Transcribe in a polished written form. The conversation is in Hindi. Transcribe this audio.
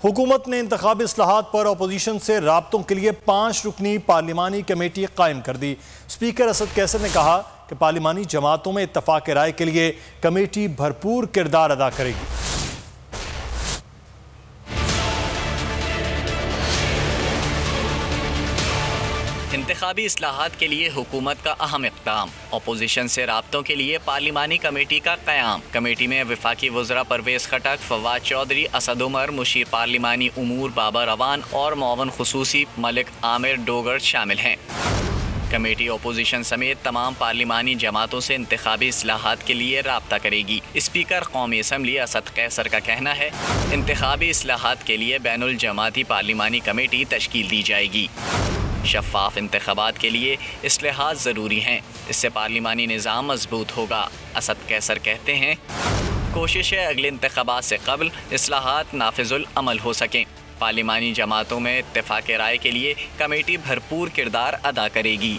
हुकूमत ने इंतखाबी इस्लाहात पर अपोजिशन से राब्तों के लिए 5 रुकनी पार्लिमानी कमेटी कायम कर दी। स्पीकर असद कैसर ने कहा कि पार्लिमानी जमातों में इत्तफाक राय के लिए कमेटी भरपूर किरदार अदा करेगी। इंतखाबी इस्लाहात के लिए हुकूमत का अहम इक़दाम, अपोजिशन से राब्तों के लिए पार्लिमानी कमेटी का क़याम। कमेटी में वफाकी वज़रा परवेज़ खटक, फवाद चौधरी, असद उमर, मुशीर पार्लिमानी उमूर बाबा रवान और मुअव्विन ख़ुसूसी मलिक आमिर डोगर शामिल हैं। कमेटी अपोजिशन समेत तमाम पार्लिमानी जमातों से इंतखाबी इस्लाहात के लिए राब्ता करेगी। स्पीकर कौमी असम्बली असद कैसर का कहना है, इंतखाबी इस्लाहात के लिए बैनुल जमाती पार्लिमानी कमेटी तश्कील दी जाएगी। शफ़ाफ इंतख़ाबात के लिए इस्लाहात ज़रूरी हैं, इससे पार्लिमानी निज़ाम मजबूत होगा। असद कैसर कहते हैं, कोशिश है अगले इंतख़ाबात से कबल इस्लाहात नाफिजुल अमल हो सकें। पार्लिमानी जमातों में इत्तेफाक राय के लिए कमेटी भरपूर किरदार अदा करेगी।